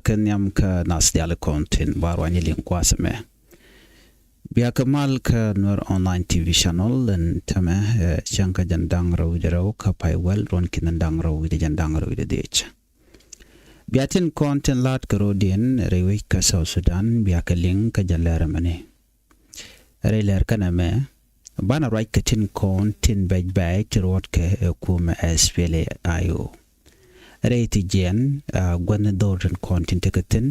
kenyam ka nas dial content barwani linkwasme biya kamal ka nur online tv channel and tama shanka jandang rawdero ka paywal ron kinandang rawide jandang rawide dech biatin content lat karodien rewi ka South Sudan biya ka link ka jalera mane reler kaname bana right ka tin content baj rot ka kuma SPLA ayo reiti jen gwana dorten content katin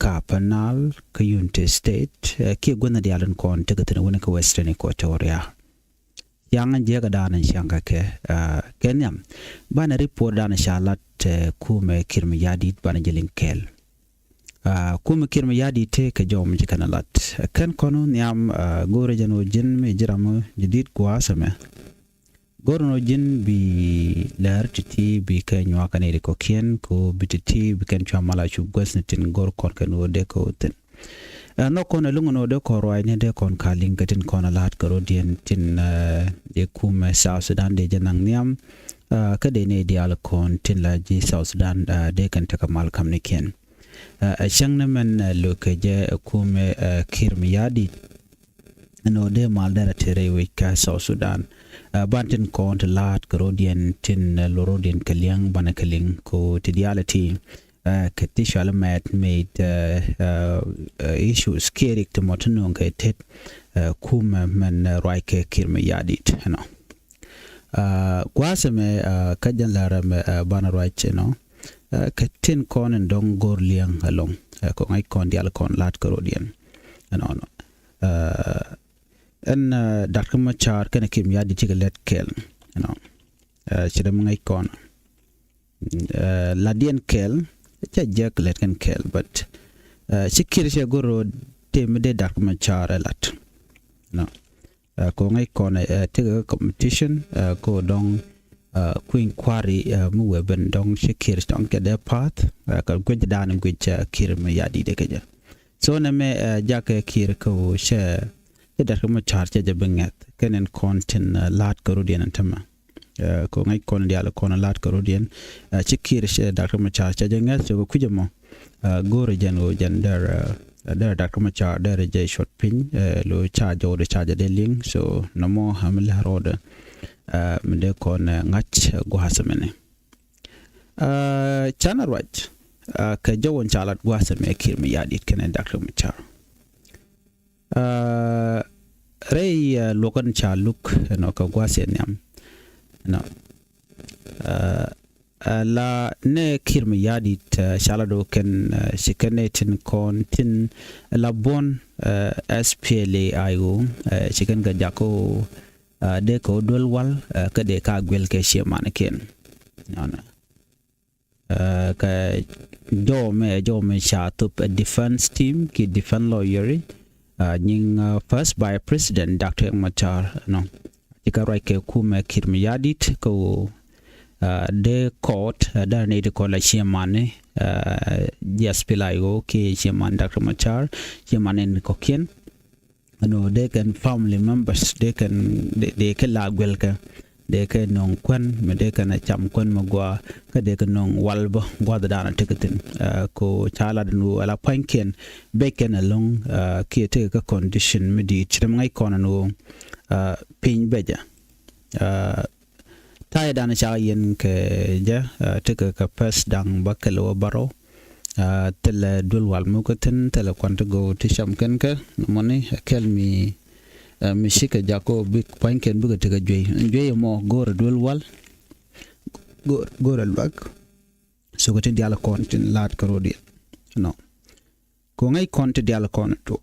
ka panal ka Unity State ki gwana dialan content katin wona ka Western Equatoria yang je ka danan shanga ke kenyam bana report dana shalat kuma kirmi yadit bana jelin kel kuma kirmi yadite ka jom jikanalat kan kono nyam gore jano jin me jiramo jidit kwa sama gorno jin bi lar titi bi ka nywa kanere ko kien ko bititi bi kan chwa mala chu gwasnitin gor kon kan wode ko ten no kono lungono de ko roy ne de kon kaling gatin kono lat garo dien tin de kuma South Sudan de janang niam ka de ne dial kon tin la ji South Sudan de kan ta kamal kam ne kien shangna man lo ke je kuma kirmiyadi no de mal dara tere we ka South Sudan bantin ko to lat grodien tin lorodien kaliang banakaling ko tidiality katishal mat made issues kerik to motunong tet kuma man raike kirme yadit no kwasame kajan laram bana right no katin kon and dong gor liang along ko ngai kon dial kon lat grodien no and Dr. Machar can kim ya di let kel you know chidam ngai kon ladien kel cha jak let kan kel but sikir she goro temde Dr. Machar lat no ko ngai kon te competition ko dong queen quarry mu weben dong sikir dong ke de path ka gwaj dan gwaj kir me ya di de ke so na me jak kir ko she Dr. Machar cha jabengat kenen content lat karodian antama ko ngai kon diala kon lat karodian chikir she Dr. Machar cha jangat so kujamo gore jango jandar dar Dr. Machar dar je short pin lo cha jo de cha de link so namo hamil haroda mende kon ngach go hasamene channel right ka jawon chalat go hasame kirmi yadit kenen Dr. Machar Ray Logan Chaluk no ka gwaseniam no la ne kirmi yadit shalado ken shikanetin kon tin la bon SPLA ayo shikan ga jako de ko dolwal ka de ka gwel ke sheman ken no ka jo me shatup a defense team ki defense lawyer ning first by President Dr. Machar no tika ke kuma kirmi yadit ko de court da ne de ko la chemane yes pilayo ke cheman Dr. Machar chemane ko kien no they can family members they can la gwelka de ke non kwan me de kana cham kwan magwa ka de ke non walba gwada dana tiketin ko chala dinu ala panken beken along ki te ka condition midi chim ngai kono no pin beja tay dana cha yen ke ja te ka pas dang bakalo baro tel dul wal mu ko ten tel kwant go ti cham ken ka moni kelmi mishika jako big panken buga tega joy mo gor dul wal goral bag so ko tin diala kontin lat karodi no ko ngai konti diala kon to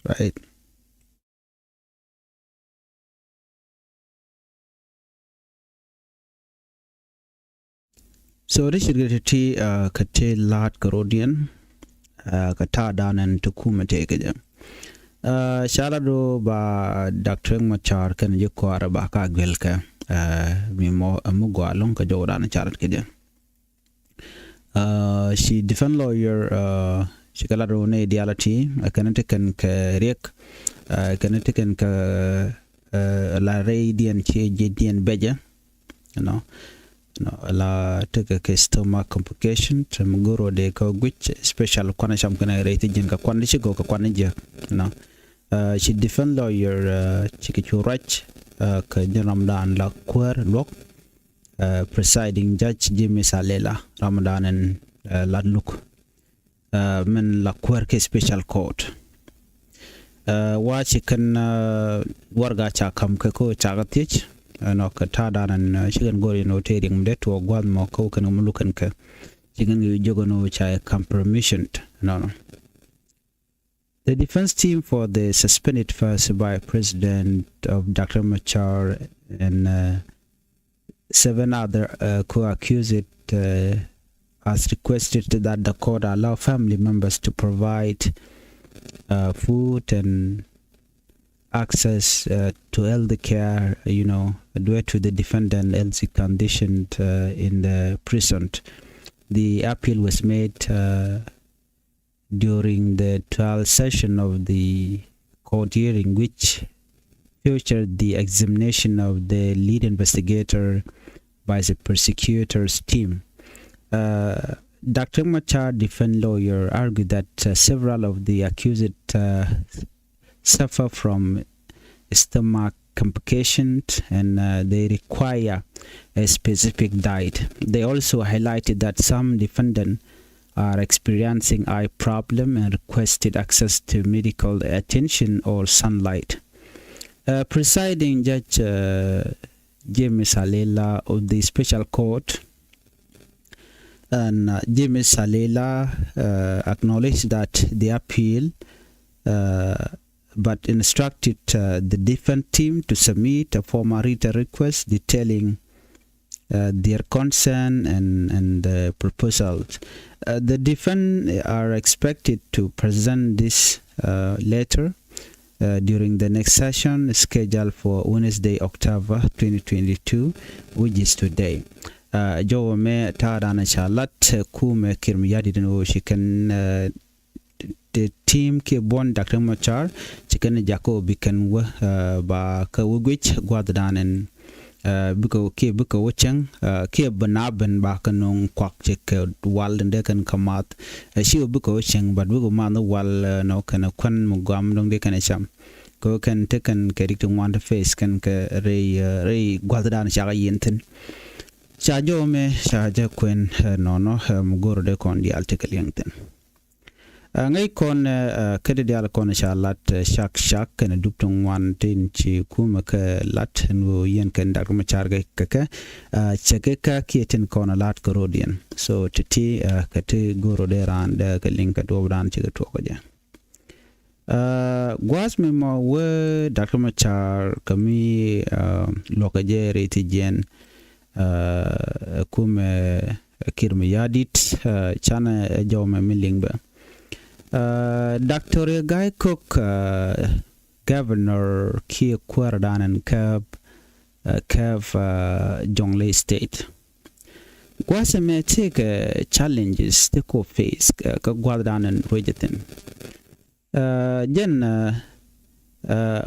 right so this is ti kate lat karodian kata danan to kuma te gaja shalado ba Dr. Machar kan je ko araba ka gelka mi mo amugwa lon ka jawdan charat keje she defense lawyer she kala ro ne dialati kan kan ka rek kan ka la radian che je dien beja you know no la take ke stomach complication mgoro de ko which special kwana sham kana rate jin ka kwana shi go ka kwana je no she defend lawyer chiki churach ka ramadan la kwer lok presiding judge Jimmy Salela Ramadan and la look men la kwer ke special court wa chicken warga cha kam ko cha gatich no ka tada nan chicken gori no trading de to gwad mo ko kan mulukan ka chicken jogono cha compromission no the defense team for the suspended first by President of Dr. Machar and 7 other co-accused has requested that the court allow family members to provide food and access to health care, due to the defendant health condition in the prison. The appeal was made during the 12th session of the court hearing, which featured the examination of the lead investigator by the prosecutor's team. Dr. Machar, defense lawyer, argued that several of the accused suffer from stomach complications and they require a specific diet. They also highlighted that some defendants are experiencing eye problem and requested access to medical attention or sunlight. Presiding Judge Jimmy Salela of the Special Court and Jimmy Salela acknowledged that the appeal but instructed the defense team to submit a formal written request detailing their concern and proposals. The defense are expected to present this later during the next session scheduled for Wednesday, October 2022, which is today. Jo me taadana shalat kume kirmiyadi dino shikan the team ke bon Dr. Machar chikan jako bikan ba ka wugwich gwaddanen buko wachang ke banaben ba kanong kwak chek wal de kan kamat shi buko wachang but buko man wal no kana kwan mugam dong de kana cham ko kan te kan kerik to want face kan ka re gwaddan shaga yenten shajo me shaja kwen no mugoro de kon di article yenten ngay kon kede dial kon shalat shak kan duptung wan tin chi kuma ka lat no yen kan Dr. Machar ga ka cheke ka kietin kon lat korodian so titi kate goro de ran de ka link to ran chi to ko ja gwas me mo we Dr. Machar kami lokaje reti jen kuma kirmi yadit chana jawme milingba Dr. Guy Cook, Governor Kia Kwardan and Kev Jonglei State. Guasame take challenges they could face Kwardan and Regetin.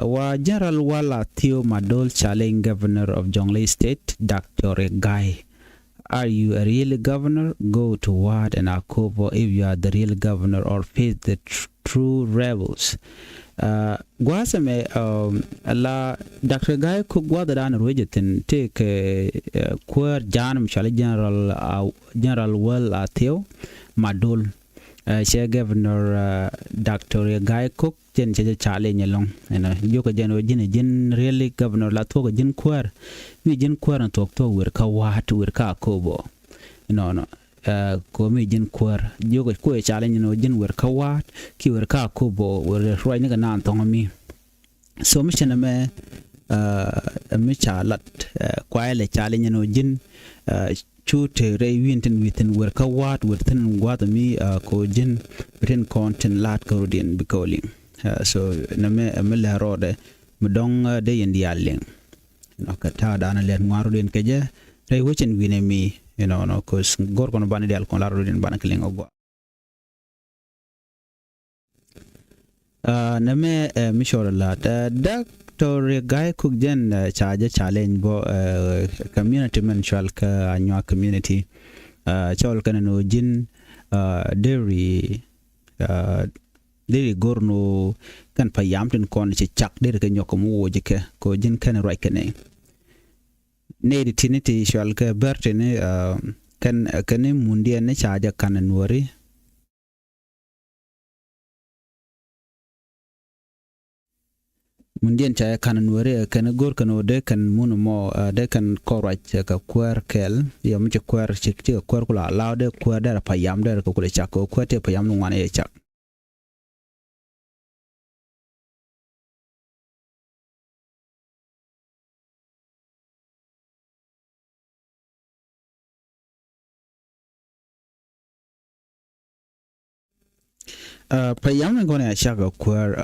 Wa General Wala Theo Madol challenge Governor of Jonglei State, Dr. Guy. Are you a real governor? Go to Ward and Akobo if you are the real governor or face the true rebels. Guasame la Dr. Guy Cook Gwaddan Regetin take Quer Janum Shali General Well Theo Madol. Share Governor Dr. Guy Cook jen challenge along and yoka jin really governor la toga jin kwar mi jin kwar na tok to wer ka wat wer ka kobo ko mi jin kwar yoka ko challenge no jin wer ka wat ki wer ka kobo wer roi ni na tong mi so mi chena me mi chalat kwale challenge no jin chute re within wer ka wat wer tin gwada mi ko jin written content lat korodian bikoling so name amela rode mudong de yendialing ka ta dana len ngaro den keje re wichin wine mi no cause gor kono bani dal kon laro den bana kling ogwa name mishora la Dr. Guy Cook jen charge challenge bo community mensual ka annual community chol kana no jin dairy gorno kan payam tin kon ci chak der ka nyoko mu woje ke ko jin kan right kane ne di tiniti shal ka bertene kan mundian ne charge kan nuori mundian cha kan nuori kan gor kan ode kan muno mo de kan korach ka kwer kel yo mi kwer chik kwer kula laude kwer der payam der ko kule chak ko kwete payam no ngane chak payam ngone chak kwer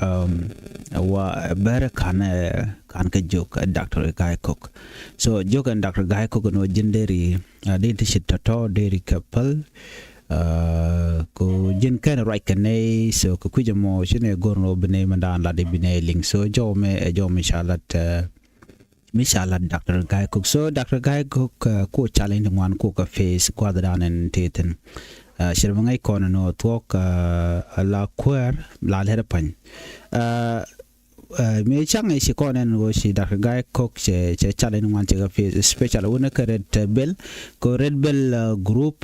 wa ber kan ka jok Dr. Guy Cook so jok and Dr. Guy Cook no jinderi denti shitato deri couple ko jin kan right kane so ko kujamo shine gorno bene mandan la de bine link so jome inshallah Dr. Guy Cook so Dr. Guy Cook ko challenge ngwan ko ka face kwadran en teten shirbangai kono no talk la queer la herapan me chang shi konen go shi Dr. Guy Cook che challenge ngwan che ka face special wona ka red bell ko red bell group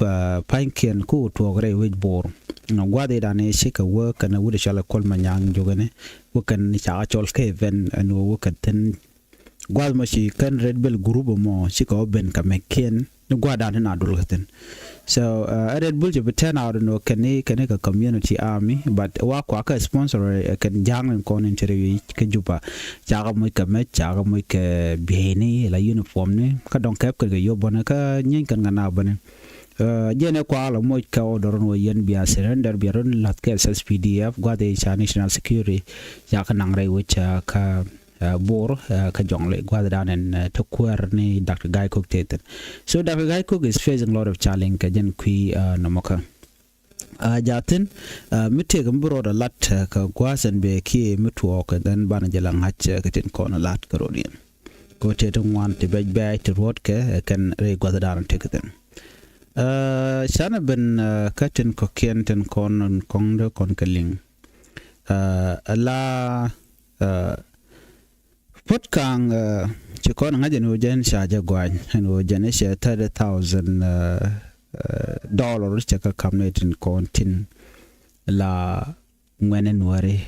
panken ko to gre with bor no gwade dane shi ka work na wude shala kol manyang jogane ko kan cha chol ke event no wo ka ten gwad ma shi kan red bell group mo shi ko ben ka meken no gwada na dul gaten so red bull je beten out no kane ka community army but wa kwa ka sponsor kan jang kon interview ke juba jaga mo ka me jaga mo ke beni la uniform ne ka don kep ka yo bona ka nyen kan ngana bane jene kwa la mo ka odoron wo yen bia surrender bia ron lat ke SPDF gwade cha national security ya ka nang rai wo cha ka bor ka jongle gwadran en to kwer ni Dr. Guy Cook teten so Dr. Guy Cook is facing a lot of challenge ka jen kui namoka jatin mitte ga mbro da lat ka gwasan be ki mutuo ka dan bana jalang hach ka tin kono lat ka rodien ko teten wan te bej bay te rod ka kan re gwadran teken shana ben katin ko kenten kon kondo kon kaling ala Potkang chikon ngaje no jen shaja gwan no jen she $30,000 chaka kamnetin kontin la ngwenen wari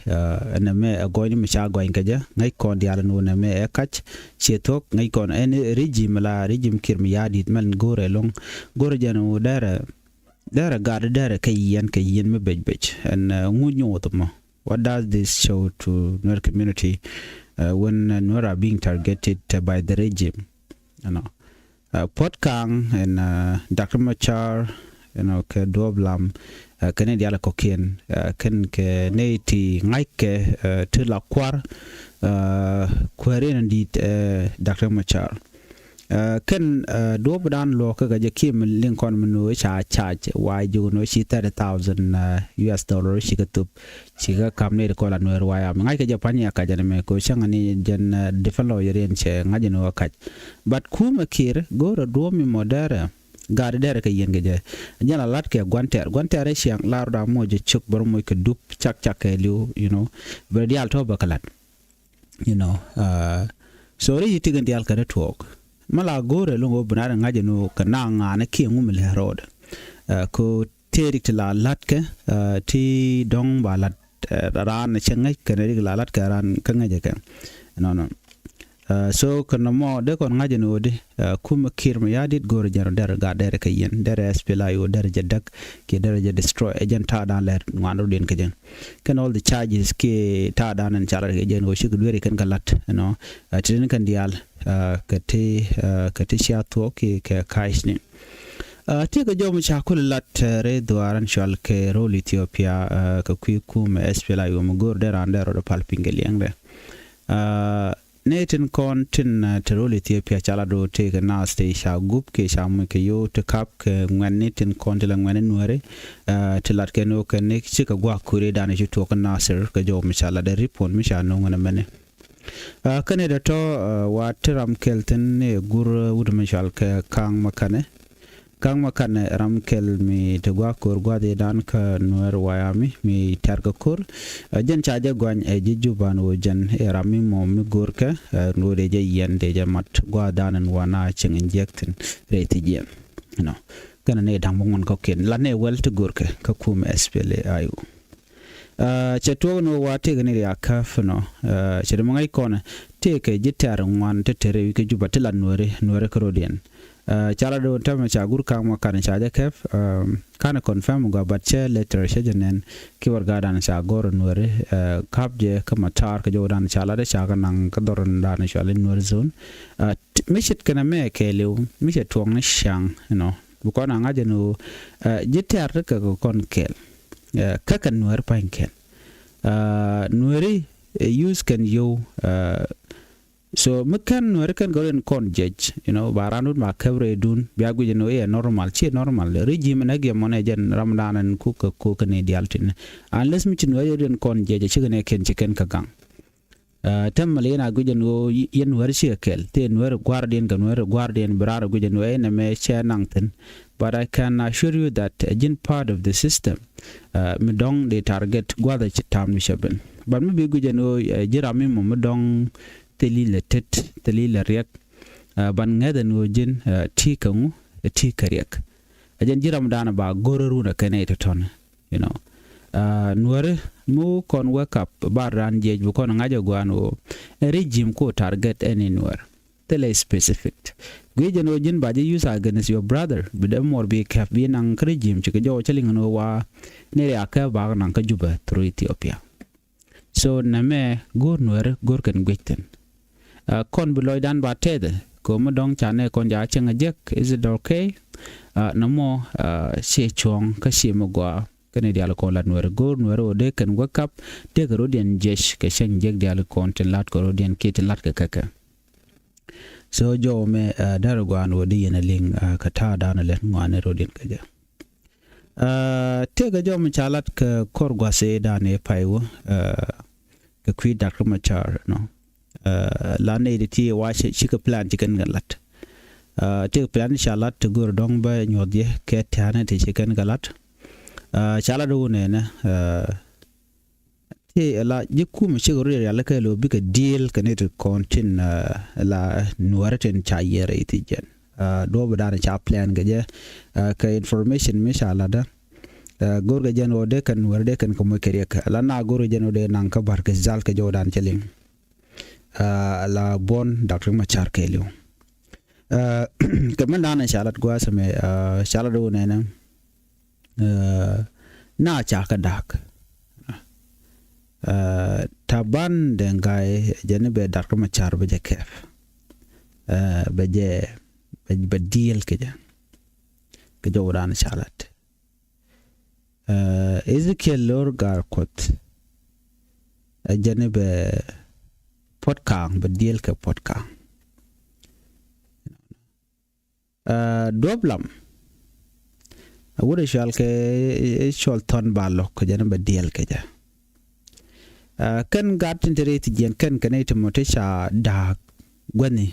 na me agoni misha gwan kaja ngai kon diala no na me ekach chetok ngai kon en regime kirmi yadi man gore long gore janu dara kayen me bej and ngunyo to what does this show to our community when Nuer are being targeted by the regime, you know, Potkang and Dr. Machar, you know, ke Doblam, kene diala kokien, ken ke neiti ngaike tila kwar, kwerin indeed Dr. Machar. Ken Dobdan lo ka jakim Lincoln menu charge why you know she $30,000 she katup she ka kamne ko la Nuer waya ngai ka Japania ka jane me ko shangani jen defend lawyer en che ngaje no ka but kuma kir goro do mi modere gade dere ka yen geje nyala lat ke gwanter siang larda moje chuk bor moy ke dup chak liu you know be dial to bakalat you know sorry yitigan dial ka talk mala gore lungo bunara ngaje no kana ngana ki ngumle road ko terik la latke ti dong balat ran chengai keneri la lat karan kangaje kan no so kana mo de kon ngaje no de kuma kirma yadit gore jar der ga der kayen der spela yo der jadak ke der destroy agent ta dan ler ngando den kajen kan all the charges ke ta dan an charar ke jen o shik dwere kan galat no tin kan dial kate shato ke kaisni te ga jomu chakul lat re duaran shal ke rol Ethiopia ka ku me espela yo mugor der andero do palpingeliangre netin kontin terol Ethiopia chala do te ga na stay sha gup ke sham ke yo te kap ke ngwanetin kontila ngwanen nuare te lat ke no ke ne chika gwa kure dane ju to ka nasir ka jomu chala de ripon mi sha no ngana mene kane da to wa tiram kelten ne gur udmishal ka kang makane ram kel mi te gwa kor gwa de dan ka nuer wayami mi targa kor jen chaje gwan e jijuban wo jen e rami mo mi gur ka no de je yen de je mat gwa danan wana ching injectin reti je no kana ne dang mon ko ken la ne wel te gur ka kum spele ayu chato no wate gane ya kafno chede mangai kona te ke jitar ngwan te tere ke jubatela nuere krodien chala do tama chagur kama kan chaja kef kana confirm go batche letter shejenen ki warga dan chagor nuere kapje kama tar ke jodan chala de chaga nang kadoron dan shale nuere zone mishit kana me kelew mishet tuang na shang bukona ngaje no jitar ka kon kel kakan nuer panken nueri use can yo so mekan nuer kan goren kon judge baranut ma kavre dun biagu jeno normal regime na ge monejen ramdanan ku ne dialtin unless mi nuer den kon judge chigene ken kagang tammale na gujeno yen nuer shekel te nuer guardian brara gujeno ene me chenangten. But I can assure you that in part of the system, medong they target gwada chitam mishaben. But maybe gujeno jirami mo medong teli riak ban ngada no jin tikangu tikariak. Ajan jiram dana ba gororu na kene ton, nuare mo kon wake up baran jej bu kon ngaja gwano regime ko target any nuare. Tele specific. Gujeno jin baje use against your brother bidam more be kaf bi nang regime chike jo cheling no wa ne aka ba nang ka juba through Ethiopia. So name gor nuer gor kan gwiten kon beloy dan ba tede ko mo dong chane kon ja chenga jek is it okay namo she chong ka she mo gwa kene dial ko la nuer gor nuer o de kan wake up de rodian jesh ke shen jek dial kon te lat ko rodian kit lat ka kaka. So jo me daragwan wodi yena ling kata dana le ngwane rodin kaja tega jo me chalat ka korgwa se dane paiwo ka kwi Dr. Machar la ne ti wa shika plan chicken galat te plan chalat to gur dong ba nyodye ke tane te chicken galat chala do ne na te la jiku mi shigoro ya la kelo bika deal kanet kontin la nuarten chayere itijen do badana cha plan gaje ka information mi shala da gorga jeno de kan warde kan ko mokeriek la na goro jeno de nan ka bar ke zal ke jodan cheling la bon Dr. Machar kelo kamandana shalat gwa same shala do ne na cha ka dak taban dengai janibe Dr. Machar beje kef beje deal keja jodan shalat Ezekiel Lorgar kot janibe podcast be deal ke podcast doblam awure shal ke shol ton balok janibe deal keja kan gatin tereti jen kan kanete motesha da gwani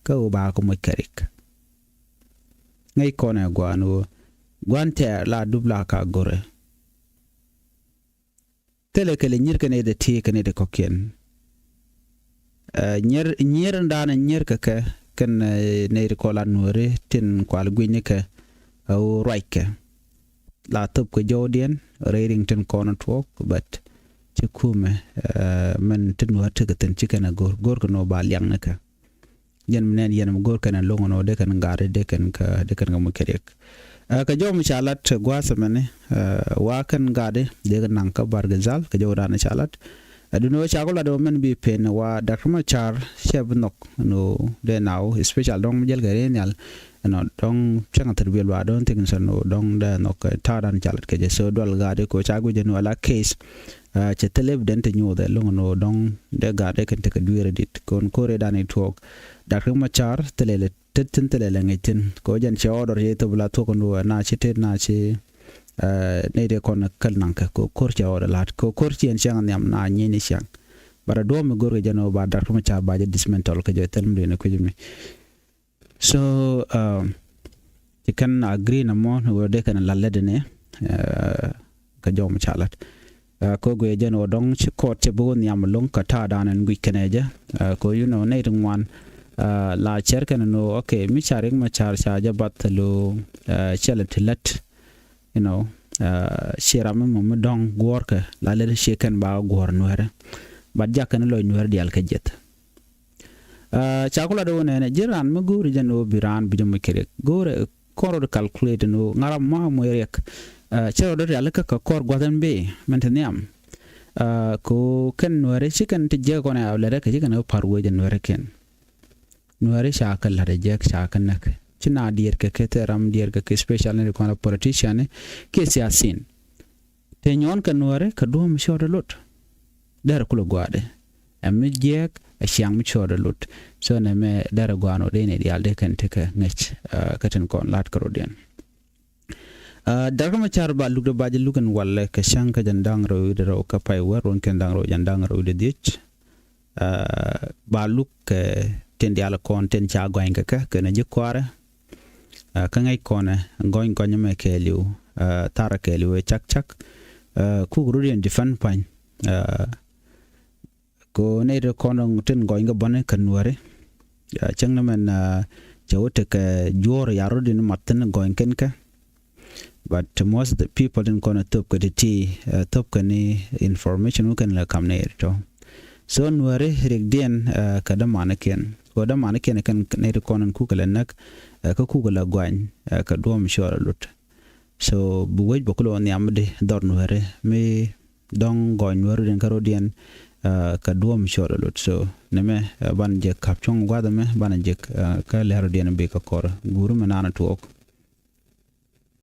ka ba ko mokarik ngai kona gwanu gwante la dubla ka gore tele kele nyir kane de ti kane de kokien nyer ndana nyer ka kan ne ko la nore tin kwal gwinye ka au raike la tup ko jodien rating tin kono talk but chikume men tinu hatagaten chikana gor ko no ba liang naka yen menen yen gor kana longo no de kan ngare de kan ngamu kerek ka jom chalat gwasa mane wa kan gade de nan ka bargazal ka jawrana chalat aduno chagola do men bi pen wa Dr. Machar shebnok no de now special dong jel gare nyal no dong changa terbiel wa don tin no dong de no ka tadan chalat ke je so dol gade ko chagu je no ala case che teleb dente nyu de longo no dong de gade kan te ka duere dit kon kore dani talk Dr. Machar telele tetten telele ngitin ko jan che order ye to bla to ko no na chete na che ne de kon kal nanka ko kor che order lat ko kor chi en chang nyam na nyini chang bara do me gor jano ba dar ko cha ba je dismantle ka je term de ne ko jimi so you can agree na mo wo de kan la lede ne ka jom chalat ko go jano dong chi ko che bo ni am long ka ta dan en gui keneja ko you know ne wan la cher kan no okay mi charing ma char cha ja batlo chelatilat you know shiram mo dong gor ka la le sheken ba gor nuere bad jakan lo nuere dial ka jet chakula do ne jiran mo guri jano biran bijum kere gore koro de calculate no ngara ma mo rek chero do dial ka kor gwadan be mentaniam ko ken nuere chicken te je ko na awle ka chicken parwo je nuere ken nuere shakal la de jek shakan nak china dier ke keteram dier ke special ne ko na politician ke siasin te nyon ka nuere ka do mi shore lot der kulo gwade am jek a shang mi shore lot so ne me der gwano de ne dial de kan te ka ngech katen kon lat karo den daga ma char ba lugdo baje lugan walle ka shang ka jandang ro de ro ka pai war ron ken dang ro jandang ro de dich ba luk ten dial kon ten cha gwainga ka na jikwara ka ngai kone ngoin ko nyame keliu tara keliu chak ku gurudien difan pan ko ne de kono ten ngoin ga bone kanware changna men jawte ka jor yaro din matten ngoin ken ka but most of the people in kono top ka ti top ka ni information kan la kamne to so nware regdien ka da manaken ko da manaken kan ne de kono ku kala nak ka kugula gwan ka dom shora lut so buwej bokulo ni amde dor nuere me dong gon nuere den karodian ka dom shora lut so neme ban je kapchong gwada me ban je ka lero den be ka kor guru menana tuok